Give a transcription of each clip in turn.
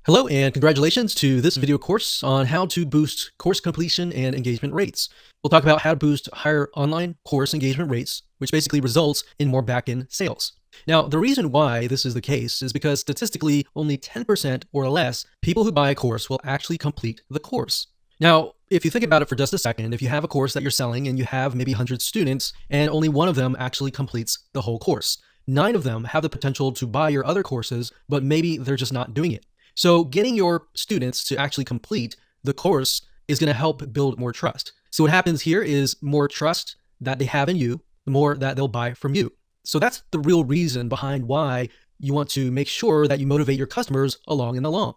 Hello and congratulations to this video course on how to boost course completion and engagement rates. We'll talk about how to boost higher online course engagement rates, which basically results in more back-end sales. Now, the reason why this is the case is because statistically, only 10% or less people who buy a course will actually complete the course. Now, if you think about it for just a second, if you have a course that you're selling and you have maybe 100 students and only one of them actually completes the whole course, 9 of them have the potential to buy your other courses, but maybe they're just not doing it. So getting your students to actually complete the course is going to help build more trust. So what happens here is more trust that they have in you, the more that they'll buy from you. So that's the real reason behind why you want to make sure that you motivate your customers along and along.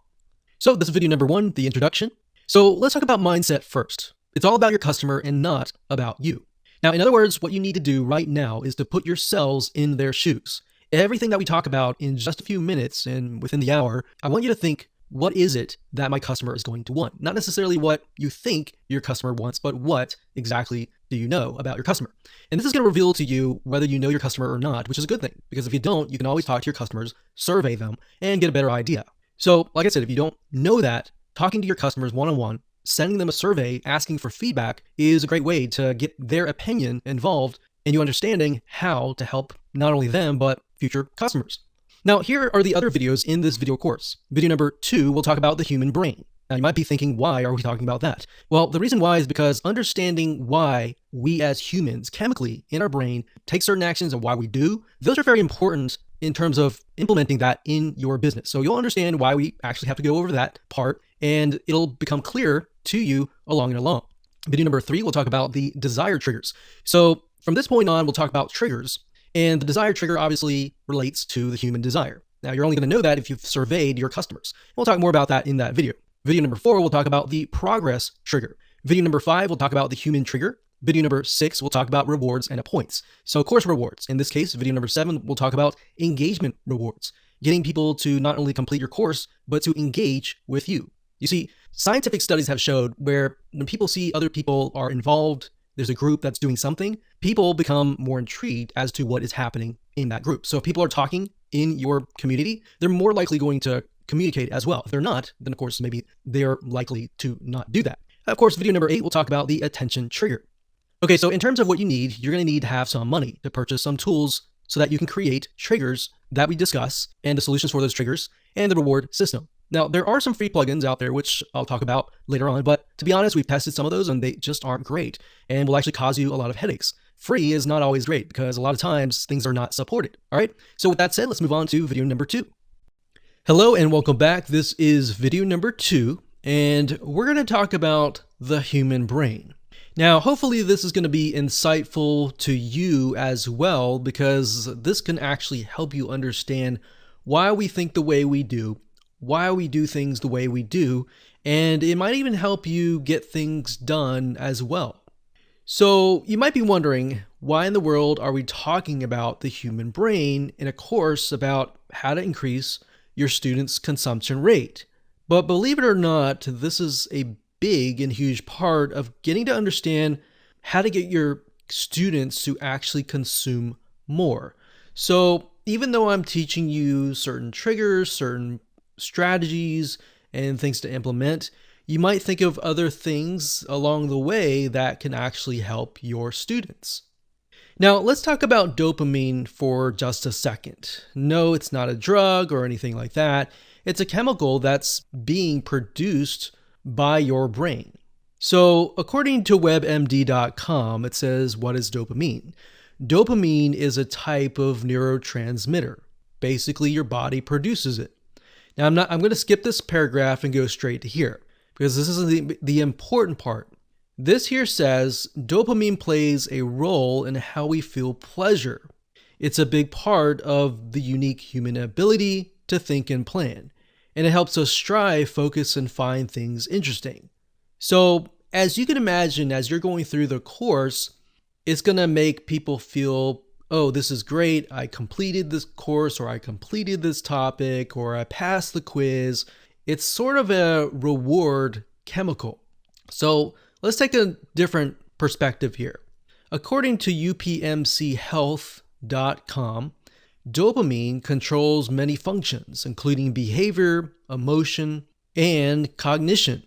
So this is video number 1, the introduction. So let's talk about mindset first. It's all about your customer and not about you. Now, in other words, what you need to do right now is to put yourselves in their shoes. Everything that we talk about in just a few minutes and within the hour, I want you to think, what is it that my customer is going to want? Not necessarily what you think your customer wants, but what exactly do you know about your customer? And this is going to reveal to you whether you know your customer or not, which is a good thing, because if you don't, you can always talk to your customers, survey them, and get a better idea. So like I said, if you don't know that, talking to your customers one-on-one, sending them a survey, asking for feedback is a great way to get their opinion involved and you understanding how to help not only them, but future customers. Now, here are the other videos in this video course. Video number 2, we'll talk about the human brain. Now, you might be thinking, why are we talking about that? Well, the reason why is because understanding why we as humans chemically in our brain take certain actions and why we do, those are very important in terms of implementing that in your business. So you'll understand why we actually have to go over that part and it'll become clear to you along and along. Video number 3, we'll talk about the desire triggers. So from this point on, we'll talk about triggers. And the desire trigger obviously relates to the human desire. Now, you're only going to know that if you've surveyed your customers. We'll talk more about that in that video. Video number 4, we'll talk about the progress trigger. Video number 5, we'll talk about the human trigger. Video number 6, we'll talk about rewards and points. So course rewards. In this case, video number 7, we'll talk about engagement rewards. Getting people to not only complete your course, but to engage with you. You see, scientific studies have showed where when people see other people are involved, there's a group that's doing something, people become more intrigued as to what is happening in that group. So if people are talking in your community, they're more likely going to communicate as well. If they're not, then of course, maybe they're likely to not do that. Of course, video number 8, we'll talk about the attention trigger. Okay, so in terms of what you need, you're going to need to have some money to purchase some tools so that you can create triggers that we discuss and the solutions for those triggers and the reward system. Now, there are some free plugins out there, which I'll talk about later on, but to be honest, we've tested some of those and they just aren't great and will actually cause you a lot of headaches. Free is not always great because a lot of times things are not supported. All right. So with that said, let's move on to video number 2. Hello and welcome back. This is video number 2, and we're going to talk about the human brain. Now, hopefully this is going to be insightful to you as well, because this can actually help you understand why we think the way we do, why we do things the way we do, and it might even help you get things done as well. So you might be wondering, why in the world are we talking about the human brain in a course about how to increase your students' consumption rate? But believe it or not, this is a big and huge part of getting to understand how to get your students to actually consume more. So even though I'm teaching you certain triggers, certain strategies, and things to implement, you might think of other things along the way that can actually help your students. Now, let's talk about dopamine for just a second. No, it's not a drug or anything like that. It's a chemical that's being produced by your brain. So, according to WebMD.com, it says, what is dopamine? Dopamine is a type of neurotransmitter. Basically, your body produces it. Now, I'm going to skip this paragraph and go straight to here, because this is the important part. This here says dopamine plays a role in how we feel pleasure. It's a big part of the unique human ability to think and plan, and it helps us strive, focus, and find things interesting. So, as you can imagine, as you're going through the course, it's going to make people feel, oh, this is great. I completed this course, or I completed this topic, or I passed the quiz. It's sort of a reward chemical. So let's take a different perspective here. According to upmchealth.com, Dopamine controls many functions, including behavior, emotion, and cognition.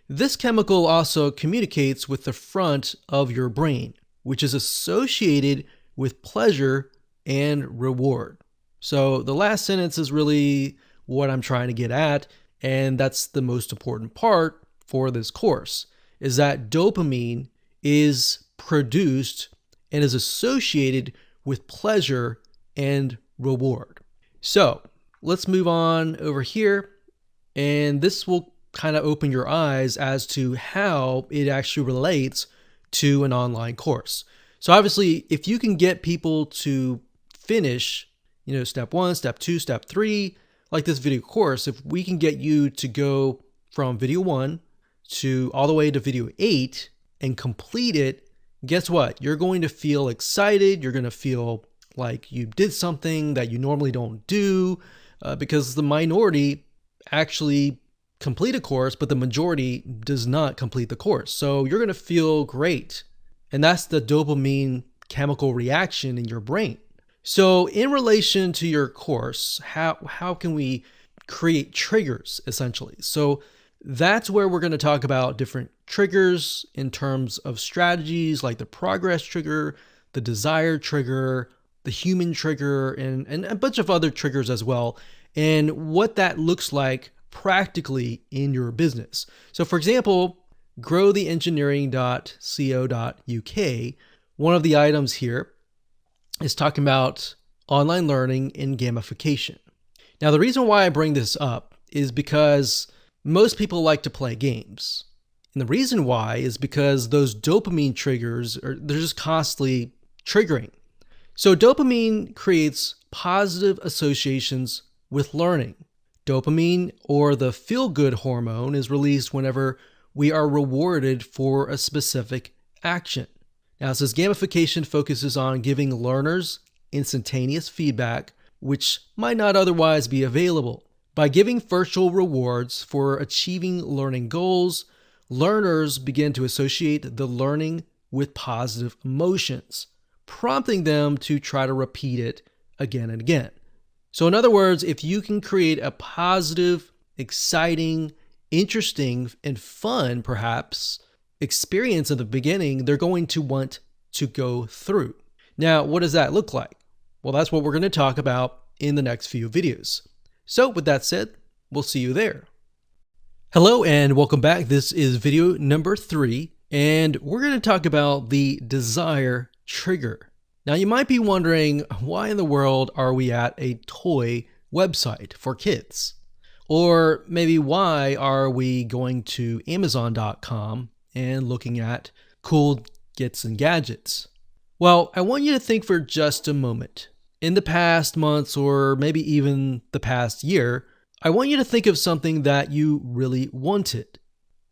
This chemical also communicates with the front of your brain, which is associated with pleasure and reward. So the last sentence is really what I'm trying to get at, and that's the most important part for this course, is that dopamine is produced and is associated with pleasure and reward. So let's move on over here, and this will kind of open your eyes as to how it actually relates to an online course. So obviously, if you can get people to finish, step 1, step 2, step 3, like this video course, if we can get you to go from video 1 to all the way to video 8 and complete it, guess what? You're going to feel excited. You're going to feel like you did something that you normally don't do, because the minority actually complete a course, but the majority does not complete the course. So you're going to feel great. And that's the dopamine chemical reaction in your brain. So in relation to your course, how can we create triggers essentially? So that's where we're going to talk about different triggers in terms of strategies like the progress trigger, the desire trigger, the human trigger, and a bunch of other triggers as well, and what that looks like practically in your business. So for example, growtheengineering.co.uk, one of the items here is talking about online learning and gamification. Now, the reason why I bring this up is because most people like to play games. And the reason why is because those dopamine triggers they're just constantly triggering. So dopamine creates positive associations with learning. Dopamine, or the feel-good hormone, is released whenever we are rewarded for a specific action. Now, it says gamification focuses on giving learners instantaneous feedback, which might not otherwise be available. By giving virtual rewards for achieving learning goals, learners begin to associate the learning with positive emotions, prompting them to try to repeat it again and again. So in other words, if you can create a positive, exciting, interesting, and fun, perhaps, experience in the beginning, they're going to want to go through. Now, what does that look like? Well, that's what we're going to talk about in the next few videos. So with that said, we'll see you there. Hello and welcome back. This is video number 3, and we're going to talk about the desire trigger. Now, you might be wondering, why in the world are we at a toy website for kids? Or maybe why are we going to Amazon.com and looking at cool gets and gadgets? Well, I want you to think for just a moment. In the past months, or maybe even the past year, I want you to think of something that you really wanted.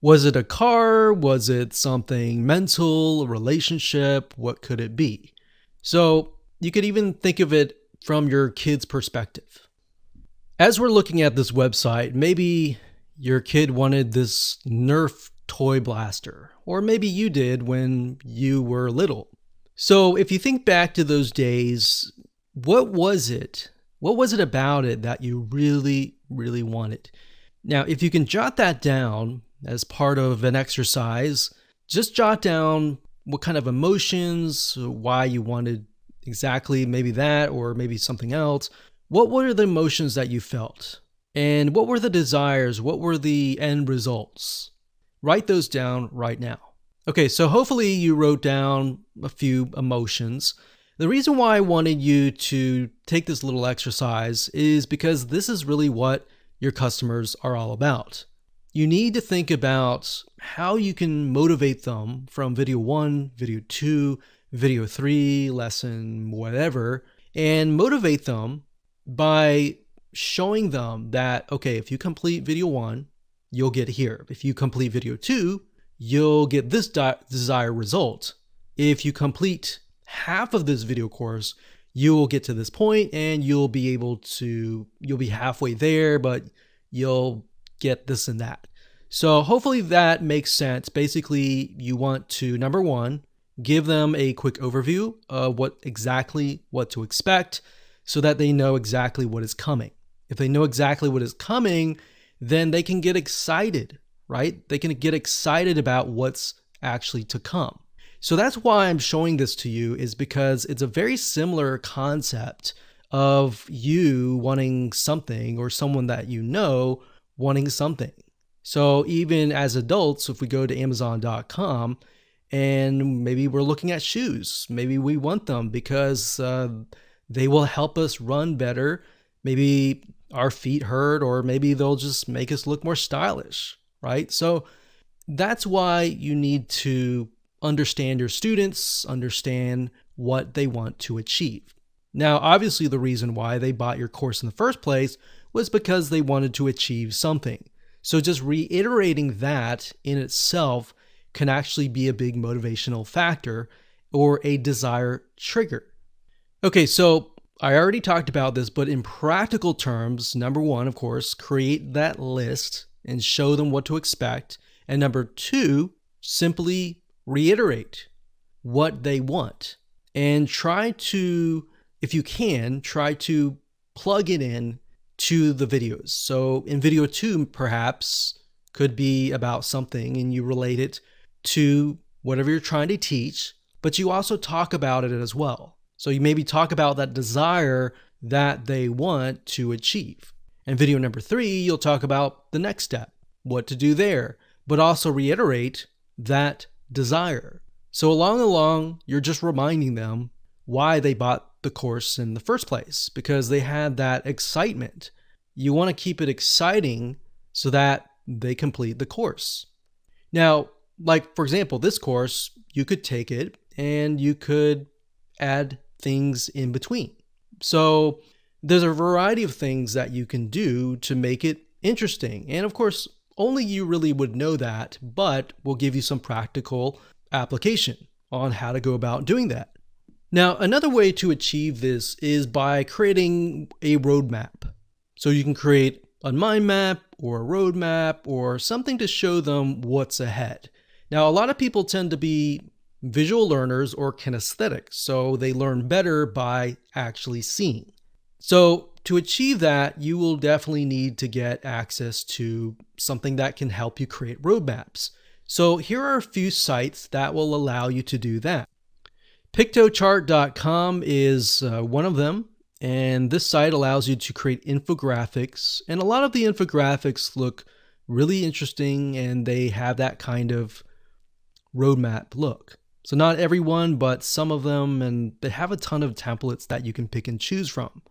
Was it a car? Was it something mental, a relationship? What could it be? So you could even think of it from your kid's perspective. As we're looking at this website, maybe your kid wanted this Nerf toy blaster, or maybe you did when you were little. So if you think back to those days, what was it? What was it about it that you really, really wanted? Now, if you can jot that down as part of an exercise, just jot down what kind of emotions, why you wanted exactly maybe that or maybe something else. What were the emotions that you felt? And what were the desires? What were the end results? Write those down right now. Okay, so hopefully you wrote down a few emotions. The reason why I wanted you to take this little exercise is because this is really what your customers are all about. You need to think about how you can motivate them from video 1, video 2, video 3, lesson, whatever, and motivate them by showing them that, okay, if you complete video 1, you'll get here. If you complete video 2, you'll get this desired result. If you complete half of this video course, you will get to this point and you'll be halfway there, but you'll get this and that. So hopefully that makes sense. Basically, you want to, number 1, give them a quick overview of what to expect. so that they know exactly what is coming. If they know exactly what is coming, then they can get excited, right? They can get excited about what's actually to come. So that's why I'm showing this to you, is because it's a very similar concept of you wanting something, or someone that you know wanting something. So even as adults, if we go to Amazon.com and maybe we're looking at shoes, maybe we want them because they will help us run better. Maybe our feet hurt, or maybe they'll just make us look more stylish, right? So that's why you need to understand your students, understand what they want to achieve. Now, obviously, the reason why they bought your course in the first place was because they wanted to achieve something. So just reiterating that in itself can actually be a big motivational factor or a desire trigger. Okay, so I already talked about this, but in practical terms, number one, of course, create that list and show them what to expect. And number two, simply reiterate what they want and try to, if you can, try to plug it in to the videos. So in video 2, perhaps could be about something and you relate it to whatever you're trying to teach, but you also talk about it as well. So you maybe talk about that desire that they want to achieve. In video number 3, you'll talk about the next step, what to do there, but also reiterate that desire. So along, you're just reminding them why they bought the course in the first place, because they had that excitement. You want to keep it exciting so that they complete the course. Now, like for example, this course, you could take it and you could add things in between. So there's a variety of things that you can do to make it interesting. And of course, only you really would know that, but we'll give you some practical application on how to go about doing that. Now, another way to achieve this is by creating a roadmap. So you can create a mind map or a roadmap or something to show them what's ahead. Now, a lot of people tend to be visual learners or kinesthetic, so they learn better by actually seeing. So to achieve that, you will definitely need to get access to something that can help you create roadmaps. So here are a few sites that will allow you to do that. Pictochart.com is one of them, and this site allows you to create infographics, and a lot of the infographics look really interesting and they have that kind of roadmap look. So not everyone, but some of them, and they have a ton of templates that you can pick and choose from.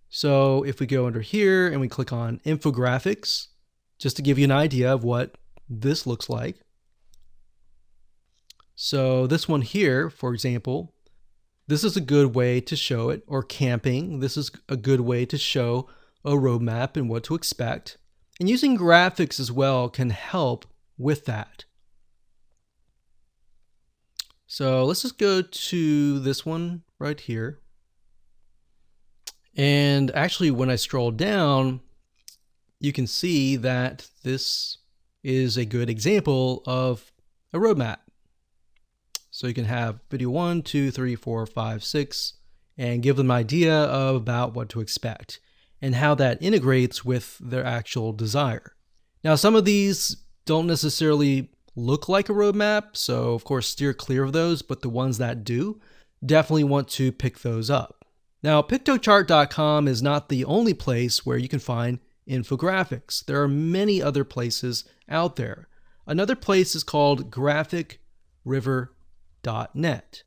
So if we go under here and we click on infographics, just to give you an idea of what this looks like. So this one here, for example, this is a good way to show it, or camping. This is a good way to show a roadmap and what to expect. And using graphics as well can help with that. So let's just go to this one right here. And actually, when I scroll down, you can see that this is a good example of a roadmap. So you can have video 1, 2, 3, 4, 5, 6, and give them an idea about what to expect and how that integrates with their actual desire. Now, some of these don't necessarily look like a roadmap, so of course steer clear of those, but the ones that do, definitely want to pick those up. Now, Pictochart.com is not the only place where you can find infographics. There are many other places out there. Another place is called GraphicRiver.net.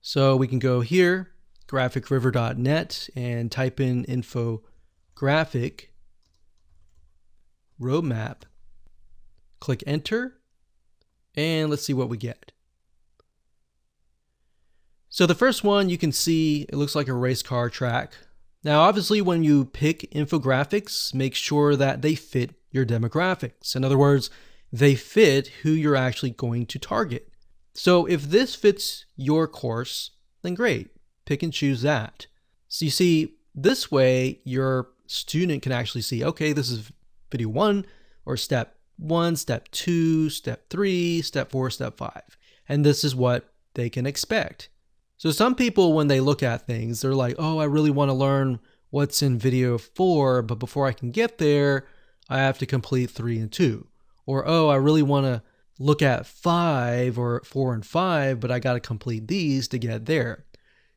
So we can go here, GraphicRiver.net, and type in infographic roadmap, click enter, and let's see what we get. So the first one, you can see it looks like a race car track. Now, obviously, when you pick infographics, make sure that they fit your demographics. In other words, they fit who you're actually going to target. So if this fits your course, then great, pick and choose that. So you see, this way your student can actually see, okay, this is video 1 or step 1, step 2, step 3, step 4, step 5. And this is what they can expect. So some people, when they look at things, they're like, oh, I really want to learn what's in video 4, but before I can get there, I have to complete 3 and 2. Or, oh, I really want to look at 5 or 4 and 5, but I got to complete these to get there.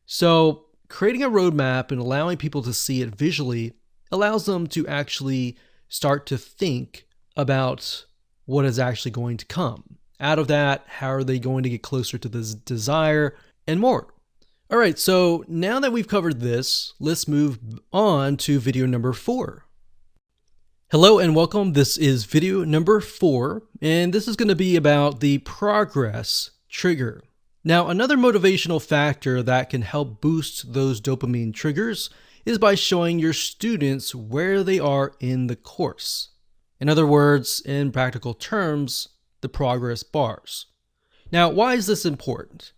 So creating a roadmap and allowing people to see it visually allows them to actually start to think about what is actually going to come. Out of that, how are they going to get closer to this desire and more? All right, so now that we've covered this, let's move on to video number 4. Hello and welcome. This is video number 4, and this is going to be about the progress trigger. Now, another motivational factor that can help boost those dopamine triggers is by showing your students where they are in the course. In other words, in practical terms, the progress bars. Now, why is this important?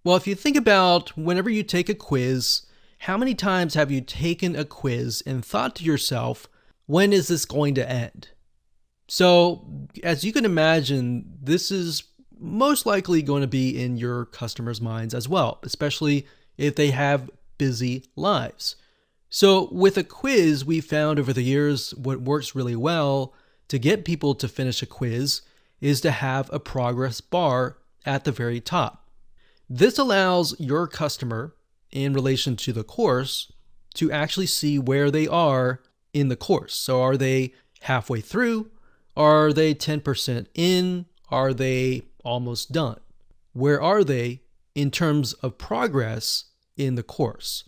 Well, if you think about whenever you take a quiz, how many times have you taken a quiz and thought to yourself, when is this going to end? So, as you can imagine, this is most likely going to be in your customers' minds as well, especially if they have busy lives. So with a quiz, we found over the years what works really well to get people to finish a quiz is to have a progress bar at the very top. This allows your customer in relation to the course to actually see where they are in the course. So are they halfway through? Are they 10% in? Are they almost done? Where are they in terms of progress in the course?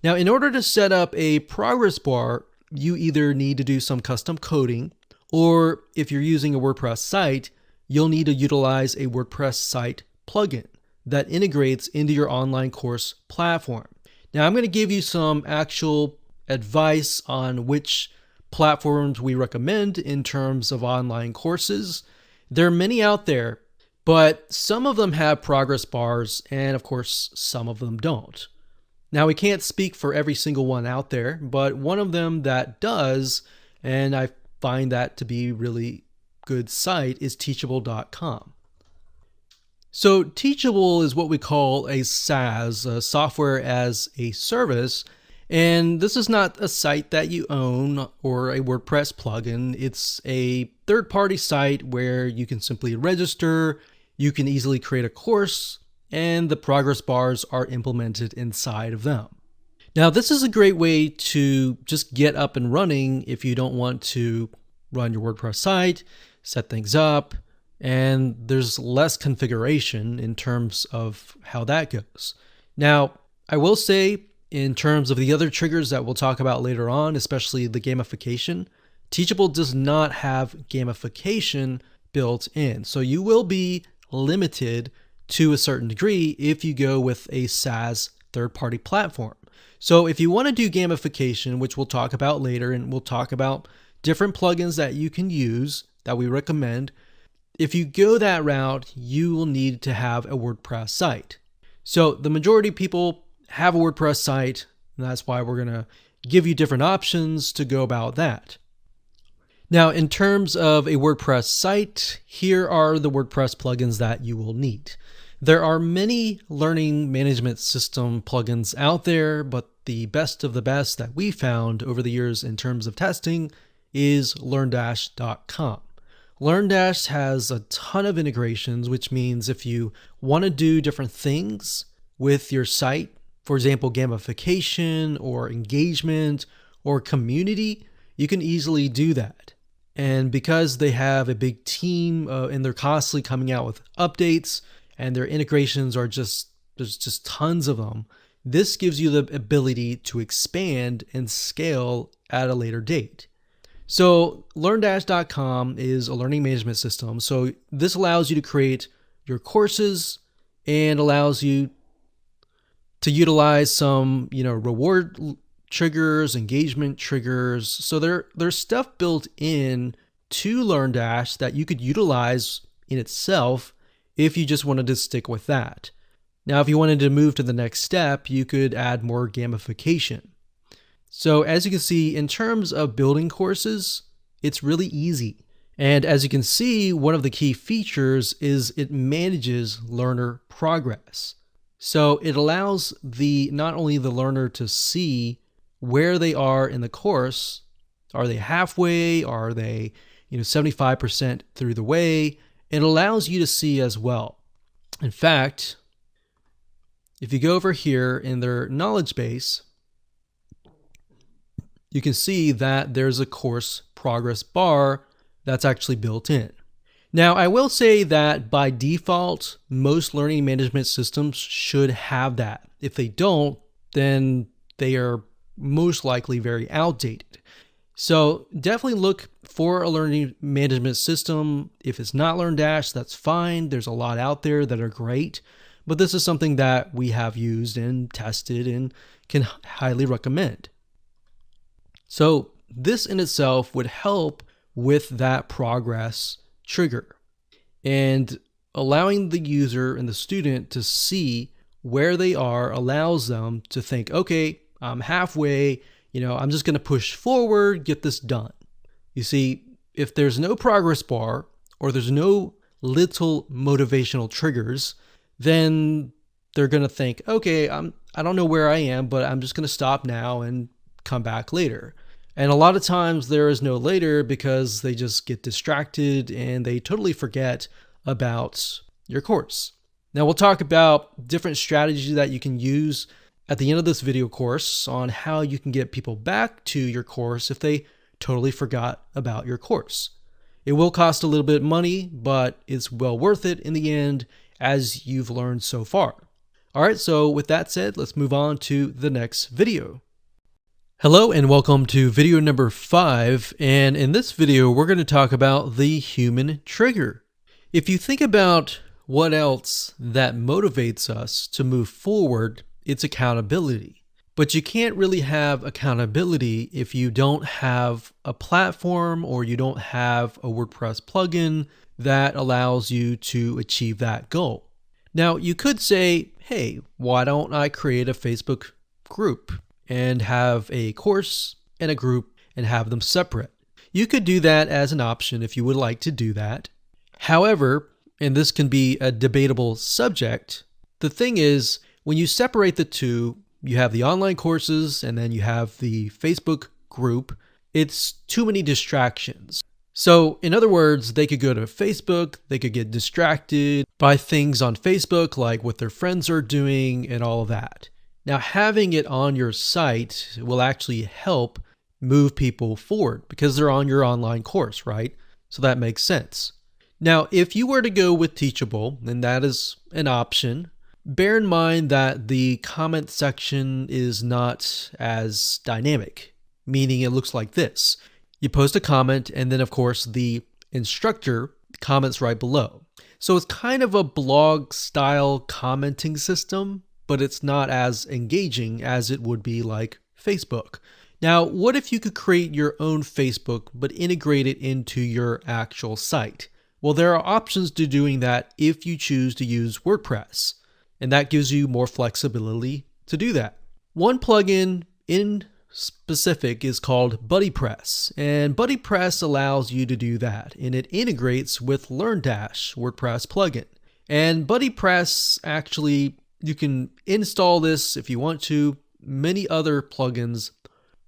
Now, in order to set up a progress bar, you either need to do some custom coding, or if you're using a WordPress site, you'll need to utilize a WordPress site plugin that integrates into your online course platform. Now, I'm going to give you some actual advice on which platforms we recommend in terms of online courses. There are many out there, but some of them have progress bars, and of course, some of them don't. Now, we can't speak for every single one out there, but one of them that does, and I find that to be really good site, is teachable.com. So Teachable is what we call a SaaS, a software as a service, and this is not a site that you own or a WordPress plugin. It's a third-party site where you can simply register, you can easily create a course, and the progress bars are implemented inside of them. Now, this is a great way to just get up and running if you don't want to run your WordPress site, set things up, and there's less configuration in terms of how that goes. Now, I will say, in terms of the other triggers that we'll talk about later on, especially the gamification, Teachable does not have gamification built in. So you will be limited to a certain degree if you go with a SaaS third-party platform. So if you want to do gamification, which we'll talk about later, and we'll talk about different plugins that you can use that we recommend, if you go that route, you will need to have a WordPress site. So the majority of people have a WordPress site, and that's why we're going to give you different options to go about that. Now, in terms of a WordPress site, here are the WordPress plugins that you will need. There are many learning management system plugins out there, but the best of the best that we found over the years in terms of testing is LearnDash.com. LearnDash has a ton of integrations, which means if you want to do different things with your site, for example, gamification or engagement or community, you can easily do that. And because they have a big team and they're constantly coming out with updates and their integrations are there's just tons of them, this gives you the ability to expand and scale at a later date. So LearnDash.com is a learning management system. So this allows you to create your courses and allows you to utilize some, reward triggers, engagement triggers. So there's stuff built in to LearnDash that you could utilize in itself if you just wanted to stick with that. Now, if you wanted to move to the next step, you could add more gamification. So as you can see, in terms of building courses, it's really easy. And as you can see, one of the key features is it manages learner progress. So it allows not only the learner to see where they are in the course. Are they halfway? Are they 75% through the way? It allows you to see as well. In fact, if you go over here in their knowledge base, you can see that there's a course progress bar that's actually built in. Now, I will say that by default, most learning management systems should have that. If they don't, then they are most likely very outdated. So definitely look for a learning management system. If it's not LearnDash, that's fine. There's a lot out there that are great, but this is something that we have used and tested and can highly recommend. So this in itself would help with that progress trigger and allowing the user and the student to see where they are allows them to think, okay, I'm halfway, I'm just going to push forward, get this done. You see, if there's no progress bar or there's no little motivational triggers, then they're going to think, okay, I don't know where I am, but I'm just going to stop now and come back later. And a lot of times there is no later because they just get distracted and they totally forget about your course. Now we'll talk about different strategies that you can use at the end of this video course on how you can get people back to your course if they totally forgot about your course. It will cost a little bit of money, but it's well worth it in the end as you've learned so far. All right, so with that said, let's move on to the next video. Hello and welcome to video number 5, and in this video we're going to talk about the human trigger. If you think about what else that motivates us to move forward, it's accountability. But you can't really have accountability if you don't have a platform or you don't have a WordPress plugin that allows you to achieve that goal. Now you could say, hey, why don't I create a Facebook group and have a course and a group and have them separate? You could do that as an option if you would like to do that. However, and this can be a debatable subject, the thing is, when you separate the two, you have the online courses and then you have the Facebook group, it's too many distractions. So in other words, they could go to Facebook, they could get distracted by things on Facebook like what their friends are doing and all of that. Now, having it on your site will actually help move people forward because they're on your online course, right? So that makes sense. Now, if you were to go with Teachable, and that is an option, bear in mind that the comment section is not as dynamic, meaning it looks like this. You post a comment, and then, of course, the instructor comments right below. So it's kind of a blog-style commenting system, but it's not as engaging as it would be like Facebook. Now, what if you could create your own Facebook, but integrate it into your actual site? Well, there are options to doing that if you choose to use WordPress, and that gives you more flexibility to do that. One plugin in specific is called BuddyPress, and BuddyPress allows you to do that, and it integrates with LearnDash WordPress plugin. And BuddyPress actually, you can install this if you want to. Many other plugins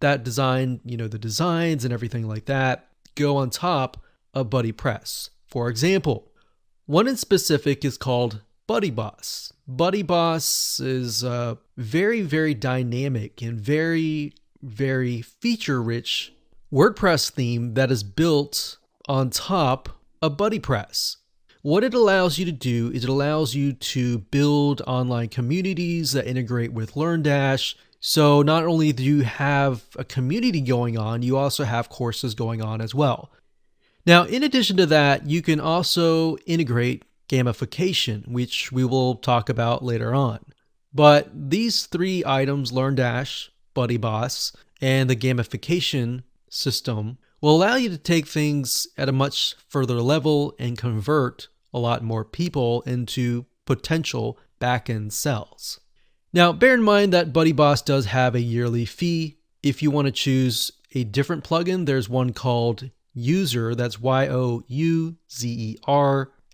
that design, the designs and everything like that go on top of BuddyPress. For example, one in specific is called BuddyBoss. BuddyBoss is a very, very dynamic and very, very feature-rich WordPress theme that is built on top of BuddyPress. What it allows you to do is it allows you to build online communities that integrate with LearnDash. So not only do you have a community going on, you also have courses going on as well. Now, in addition to that, you can also integrate gamification, which we will talk about later on. But these 3 items, LearnDash, BuddyBoss, and the gamification system, will allow you to take things at a much further level and convert a lot more people into potential back-end sales. Now, bear in mind that BuddyBoss does have a yearly fee. If you want to choose a different plugin, there's one called User, that's Youzer,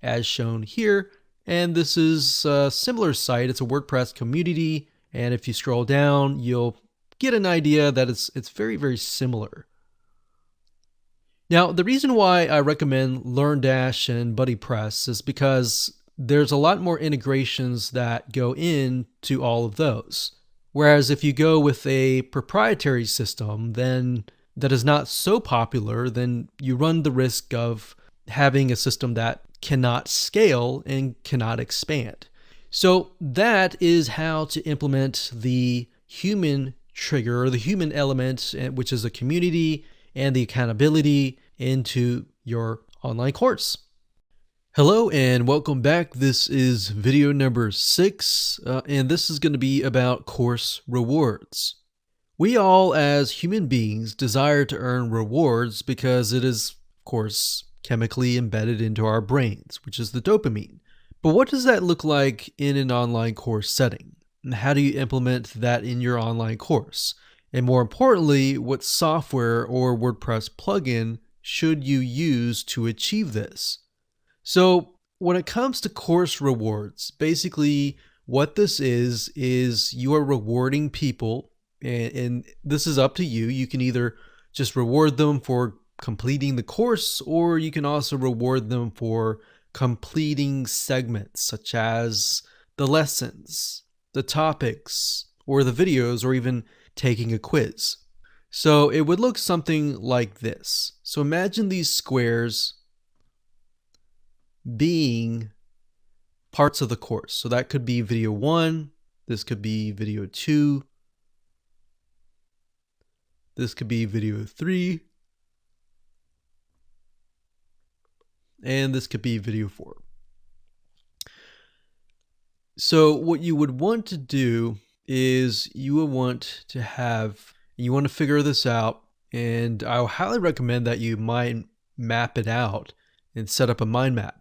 as shown here. And this is a similar site. It's a WordPress community. And if you scroll down, you'll get an idea that it's very, very similar. Now, the reason why I recommend LearnDash and BuddyPress is because there's a lot more integrations that go into all of those. Whereas if you go with a proprietary system, then that is not so popular, then you run the risk of having a system that cannot scale and cannot expand. So that is how to implement the human trigger, or the human element, which is a community and the accountability into your online course. Hello and welcome back. This is video number 6, and this is going to be about course rewards. We all as human beings desire to earn rewards because it is, of course, chemically embedded into our brains, which is the dopamine. But what does that look like in an online course setting? And how do you implement that in your online course? And more importantly, what software or WordPress plugin should you use to achieve this? So when it comes to course rewards, basically what this is you are rewarding people, and this is up to you. You can either just reward them for completing the course, or you can also reward them for completing segments such as the lessons, the topics, or the videos, or even taking a quiz. So it would look something like this. So imagine these squares being parts of the course. So that could be video 1, this could be video 2, this could be video 3, and this could be video 4. So what you would want to do is you want to figure this out, and I highly recommend that you mind map it out and set up a mind map.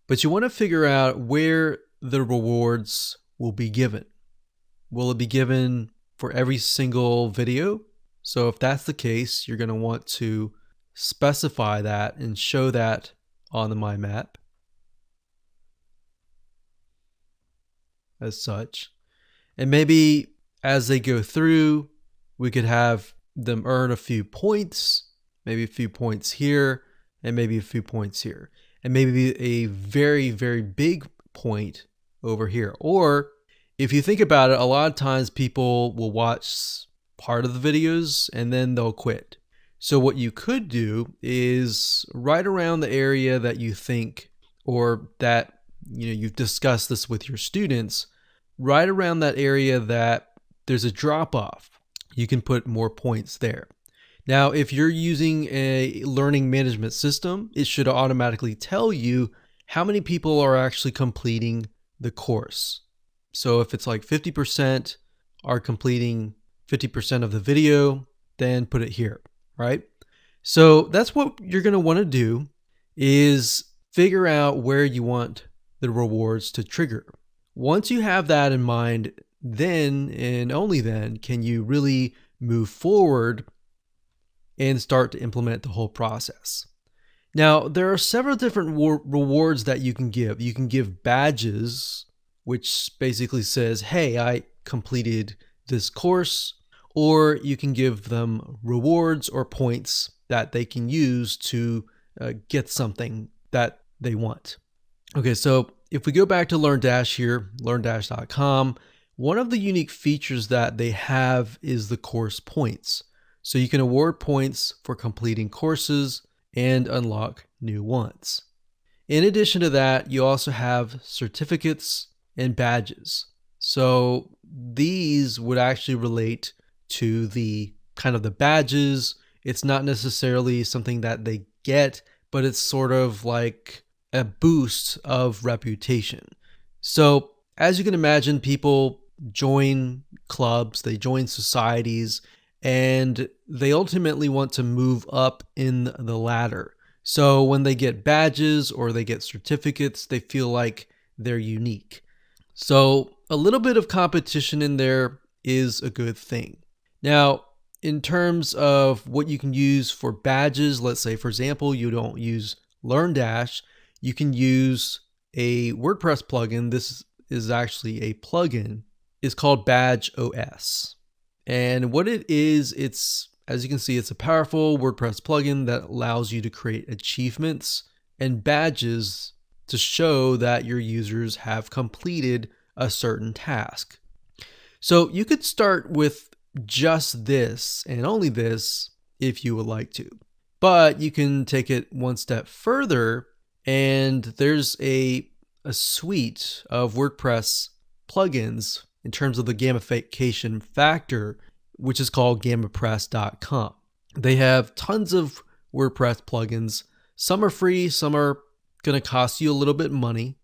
But you want to figure out where the rewards will be given. Will it be given for every single video? So if that's the case, you're going to want to specify that and show that on the mind map as such. And maybe as they go through, we could have them earn a few points, maybe a few points here, and maybe a few points here, and maybe a very, very big point over here. Or if you think about it, a lot of times people will watch part of the videos and then they'll quit. So what you could do is right around the area that you think, or that you've discussed this with your students, right around that area that there's a drop off, you can put more points there. Now, if you're using a learning management system, it should automatically tell you how many people are actually completing the course. So if it's like 50% are completing 50% of the video, then put it here, right? So that's what you're going to want to do, is figure out where you want the rewards to trigger. Once you have that in mind, then and only then can you really move forward and start to implement the whole process. Now, there are several different rewards that you can give. You can give badges, which basically says, hey, I completed this course, or you can give them rewards or points that they can use to get something that they want. Okay, so if we go back to LearnDash here, learndash.com, one of the unique features that they have is the course points. So you can award points for completing courses and unlock new ones. In addition to that, you also have certificates and badges. So these would actually relate to the kind of the badges. It's not necessarily something that they get, but it's sort of like a boost of reputation. So as you can imagine, people join clubs, they join societies, and they ultimately want to move up in the ladder. So when they get badges or they get certificates, they feel like they're unique. So a little bit of competition in there is a good thing. Now, in terms of what you can use for badges, let's say, for example, you don't use LearnDash, you can use a WordPress plugin. This is actually a plugin. It's called Badge OS. And what it is, as you can see, it's a powerful WordPress plugin that allows you to create achievements and badges to show that your users have completed a certain task. So you could start with just this and only this if you would like to, but you can take it one step further, and there's a suite of WordPress plugins in terms of the gamification factor, which is called gamipress.com. They have tons of WordPress plugins. Some are free, some are going to cost you a little bit of money,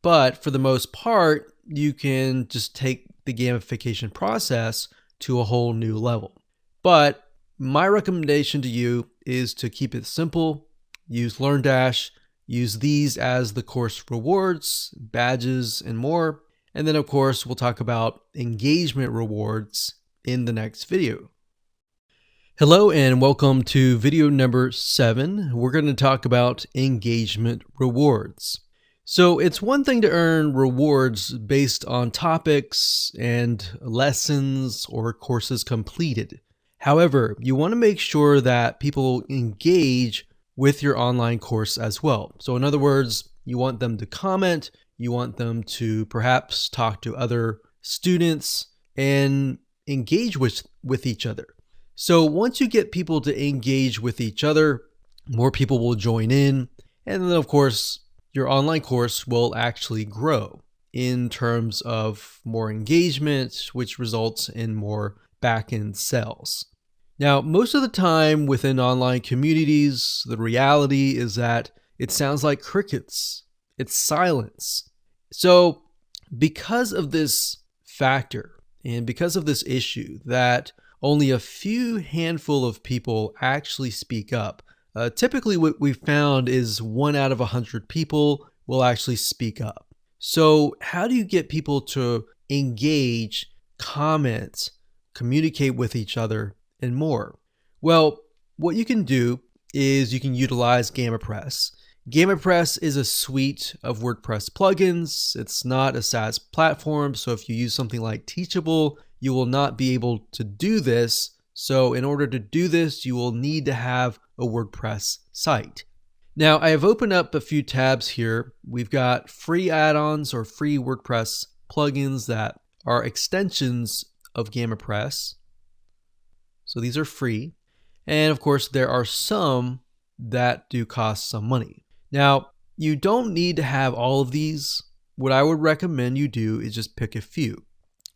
but for the most part, you can just take the gamification process to a whole new level. But my recommendation to you is to keep it simple. Use LearnDash, use these as the course rewards, badges, and more. And then of course, we'll talk about engagement rewards in the next video. Hello and welcome to video number 7. We're going to talk about engagement rewards. So it's one thing to earn rewards based on topics and lessons or courses completed. However, you want to make sure that people engage with your online course as well. So in other words, you want them to comment, you want them to perhaps talk to other students and engage with each other. So once you get people to engage with each other, more people will join in, and then of course, your online course will actually grow in terms of more engagement, which results in more back-end sales. Now, most of the time within online communities, the reality is that it sounds like crickets. It's silence. So because of this factor and because of this issue that only a few handful of people actually speak up, typically what we found is 1 out of 100 people will actually speak up. So how do you get people to engage, comment, communicate with each other, and more? Well, what you can do is you can utilize GamiPress. GamiPress is a suite of WordPress plugins. It's not a SaaS platform, so if you use something like Teachable, you will not be able to do this. So in order to do this, you will need to have a WordPress site. Now, I have opened up a few tabs here. We've got free add-ons or free WordPress plugins that are extensions of GamiPress. So these are free. And of course, there are some that do cost some money. Now, you don't need to have all of these. What I would recommend you do is just pick a few.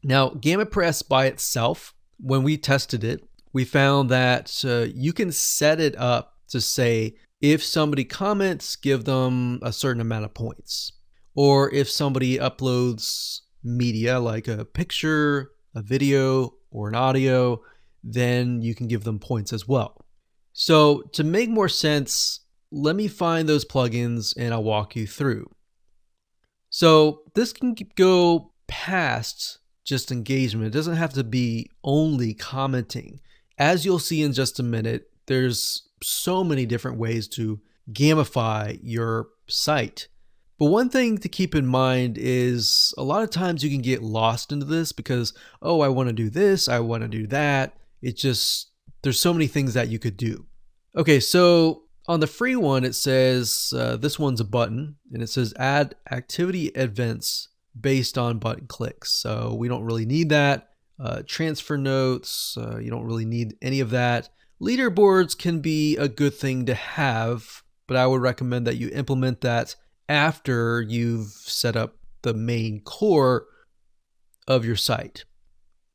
Now, GamiPress by itself, when we tested it, we found that you can set it up to say, if somebody comments, give them a certain amount of points. Or if somebody uploads media like a picture, a video, or an audio, then you can give them points as well. So to make more sense, let me find those plugins and I'll walk you through. So this can go past just engagement. It doesn't have to be only commenting. As you'll see in just a minute, there's so many different ways to gamify your site. But one thing to keep in mind is a lot of times you can get lost into this because, oh, I want to do this, I want to do that. There's so many things that you could do. Okay, so on the free one, it says, this one's a button, and it says add activity events based on button clicks. So we don't really need that. Transfer notes, you don't really need any of that. Leaderboards can be a good thing to have, but I would recommend that you implement that after you've set up the main core of your site.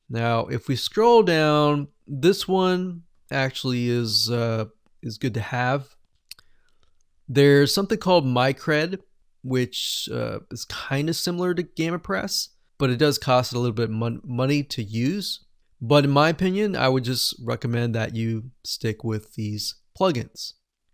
Now, if we scroll down, this one actually is good to have. There's something called MyCred, which is kind of similar to GamiPress, but it does cost a little bit money to use. But in my opinion, I would just recommend that you stick with these plugins.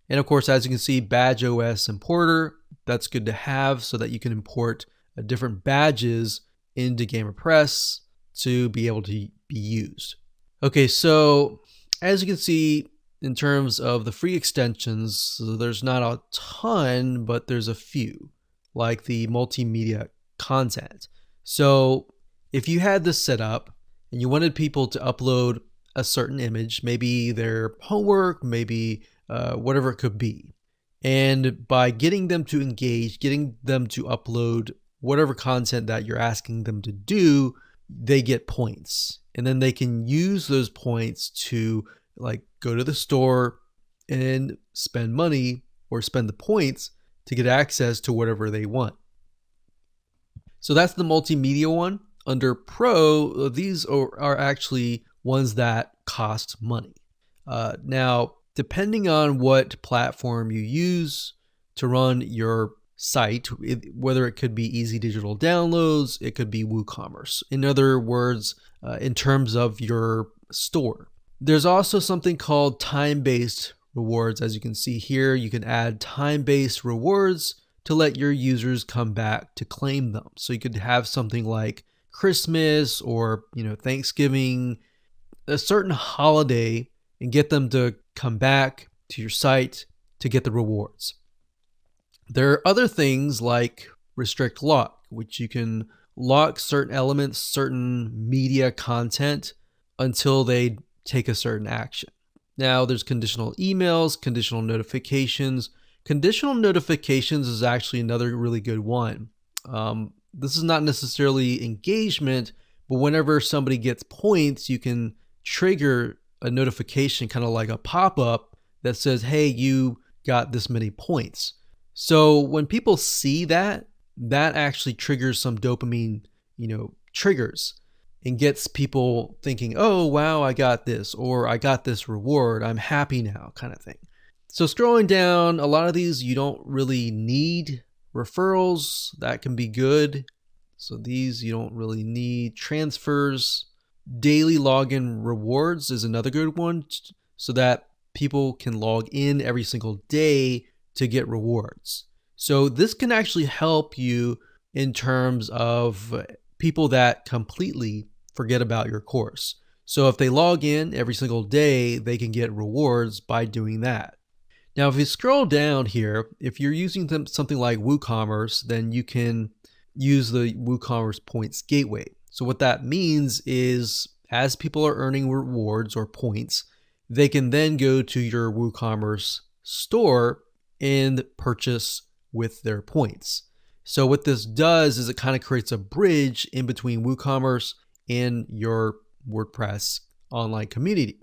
And of course, as you can see, Badge OS Importer, that's good to have so that you can import different badges into GamiPress to be able to be used. Okay, so as you can see, in terms of the free extensions, there's not a ton, but there's a few. like the multimedia content. So if you had this set up and you wanted people to upload a certain image, maybe their homework, maybe whatever it could be, and by getting them to engage, getting them to upload whatever content that you're asking them to do, they get points. And then they can use those points to like go to the store and spend money or spend the points to get access to whatever they want. So that's the multimedia one. Under Pro, these are actually ones that cost money. Now, depending on what platform you use to run your site, whether it could be easy digital downloads, it could be WooCommerce. In other words, in terms of your store. There's also something called time-based rewards. As you can see here, you can add time-based rewards to let your users come back to claim them. So you could have something like Christmas or Thanksgiving, a certain holiday, and get them to come back to your site to get the rewards. There are other things like restrict lock, which you can lock certain elements, certain media content until they take a certain action. Now there's conditional emails, conditional notifications. Conditional notifications is actually another really good one. This is not necessarily engagement, but whenever somebody gets points, you can trigger a notification, kind of like a pop-up that says, hey, you got this many points. So when people see that actually triggers some dopamine, triggers, and gets people thinking, oh, wow, I got this, or I got this reward, I'm happy now, kind of thing. So scrolling down, a lot of these you don't really need. Referrals, that can be good. So these you don't really need. Transfers, daily login rewards is another good one, so that people can log in every single day to get rewards. So this can actually help you in terms of people that completely forget about your course. So if they log in every single day, they can get rewards by doing that. Now, if you scroll down here, if you're using something like WooCommerce, then you can use the WooCommerce Points Gateway. So what that means is as people are earning rewards or points, they can then go to your WooCommerce store and purchase with their points. So what this does is it kind of creates a bridge in between WooCommerce and your WordPress online community.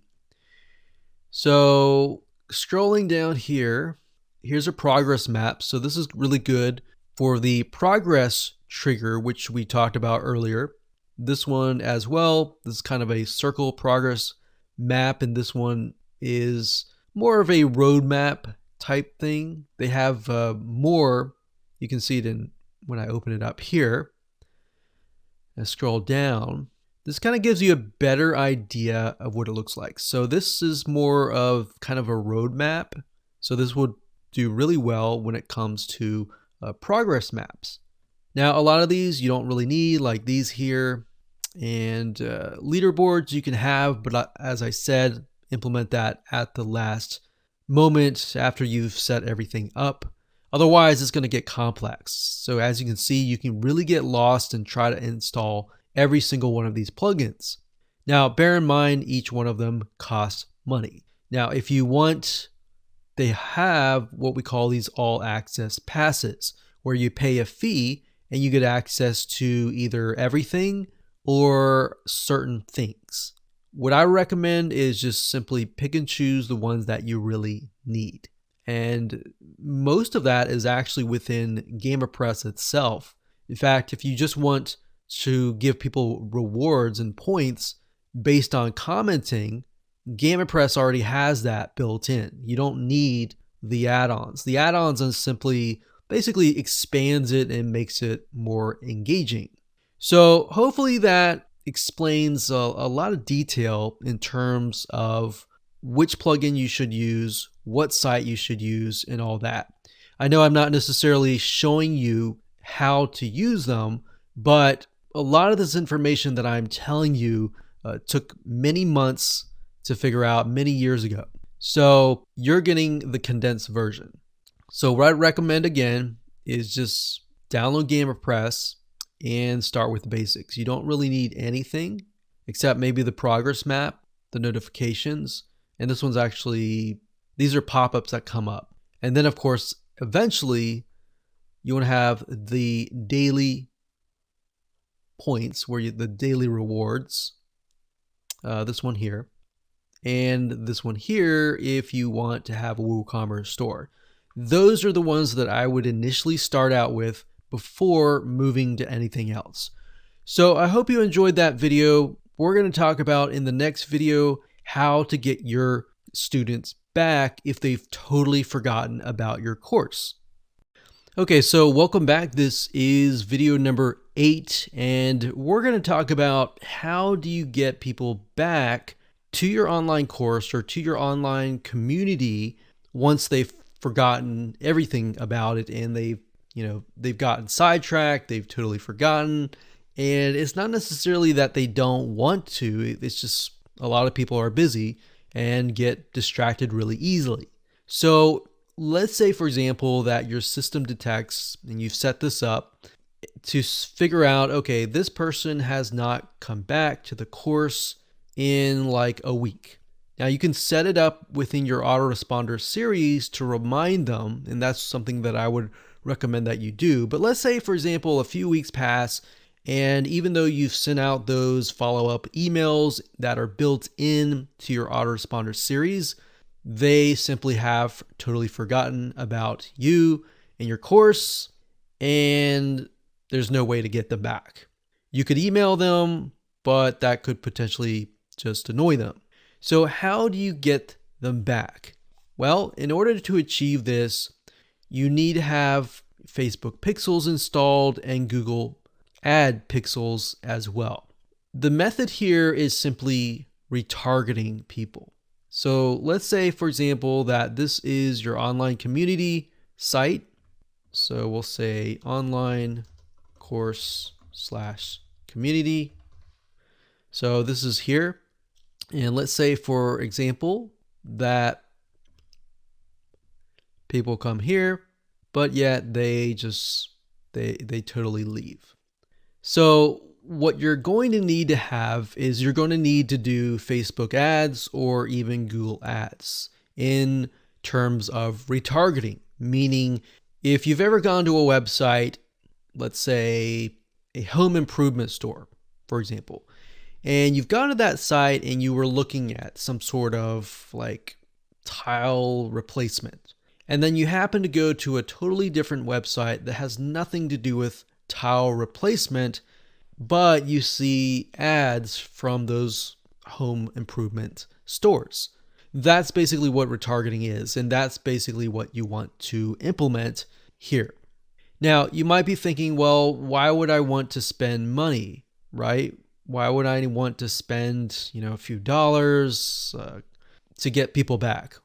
So scrolling down here, here's a progress map. So this is really good for the progress trigger, which we talked about earlier. This one as well, this is kind of a circle progress map, and this one is more of a roadmap type thing. They have more, you can see it in when I open it up here. And scroll down. This kind of gives you a better idea of what it looks like. So this is more of kind of a roadmap. So this would do really well when it comes to progress maps. Now, a lot of these you don't really need, like these here, and leaderboards you can have, but as I said, implement that at the last moment after you've set everything up. Otherwise, it's going to get complex. So as you can see, you can really get lost and try to install every single one of these plugins. Now, bear in mind, each one of them costs money. Now, if you want, they have what we call these all access passes, where you pay a fee and you get access to either everything or certain things. What I recommend is just simply pick and choose the ones that you really need. And most of that is actually within GamerPress itself. In fact, if you just want to give people rewards and points based on commenting, GamerPress already has that built in. You don't need the add-ons. The add-ons are simply basically expands it and makes it more engaging. So hopefully that explains a lot of detail in terms of which plugin you should use, what site you should use, and all that. I know I'm not necessarily showing you how to use them, but a lot of this information that I'm telling you took many months to figure out many years ago. So you're getting the condensed version. So what I recommend again is just download GammaPress, and start with the basics. You don't really need anything except maybe the progress map, the notifications, and this one's actually, these are pop-ups that come up. And then of course, eventually you want to have the daily points where the daily rewards, this one here, and this one here if you want to have a WooCommerce store. Those are the ones that I would initially start out with before moving to anything else. So I hope you enjoyed that video. We're going to talk about in the next video how to get your students back if they've totally forgotten about your course. Okay, so welcome back. This is video number 8, and we're going to talk about how do you get people back to your online course or to your online community once they've forgotten everything about it and they've gotten sidetracked, they've totally forgotten. And it's not necessarily that they don't want to, it's just a lot of people are busy and get distracted really easily. So let's say, for example, that your system detects, and you've set this up to figure out, okay, this person has not come back to the course in like a week. Now you can set it up within your autoresponder series to remind them, and that's something that I would recommend that you do. But let's say, for example, a few weeks pass, and even though you've sent out those follow-up emails that are built in to your autoresponder series, they simply have totally forgotten about you and your course, and there's no way to get them back. You could email them, but that could potentially just annoy them. So how do you get them back? Well, in order to achieve this, you need to have Facebook pixels installed and Google Ad pixels as well. The method here is simply retargeting people. So let's say, for example, that this is your online community site. So we'll say online course / community. So this is here. And let's say, for example, that people come here, but yet they totally leave. So what you're going to need to have is you're going to need to do Facebook ads or even Google ads in terms of retargeting, meaning if you've ever gone to a website, let's say a home improvement store, for example, and you've gone to that site and you were looking at some sort of like tile replacement, and then you happen to go to a totally different website that has nothing to do with tile replacement, but you see ads from those home improvement stores. That's basically what retargeting is, and that's basically what you want to implement here. Now, you might be thinking, well, why would I want to spend money, right? Why would I want to spend, a few dollars to get people back?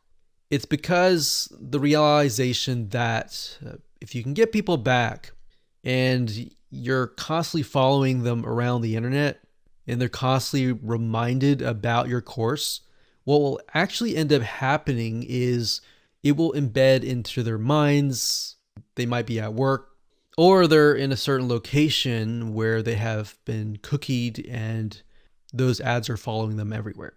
It's because the realization that if you can get people back and you're constantly following them around the internet and they're constantly reminded about your course, what will actually end up happening is it will embed into their minds. They might be at work or they're in a certain location where they have been cookied and those ads are following them everywhere.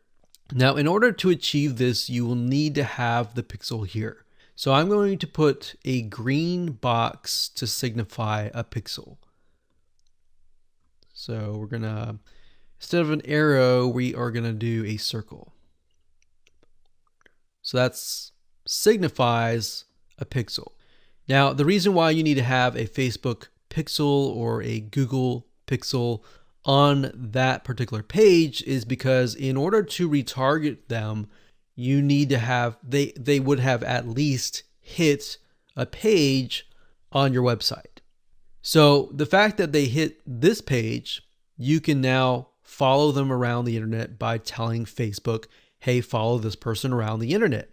Now, in order to achieve this, you will need to have the pixel here. So I'm going to put a green box to signify a pixel. So we're gonna, instead of an arrow, we are gonna do a circle. So that signifies a pixel. Now, the reason why you need to have a Facebook pixel or a Google pixel on that particular page is because in order to retarget them, you need to have, they would have at least hit a page on your website. So the fact that they hit this page, you can now follow them around the internet by telling Facebook, hey, follow this person around the internet.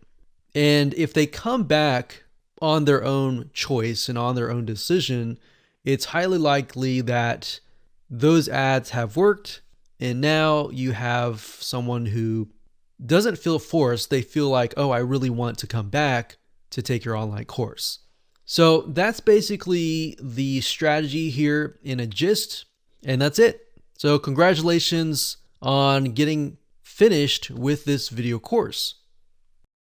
And if they come back on their own choice and on their own decision, it's highly likely that those ads have worked. And now you have someone who doesn't feel forced. They feel like, oh, I really want to come back to take your online course. So that's basically the strategy here in a gist, and that's it. So congratulations on getting finished with this video course.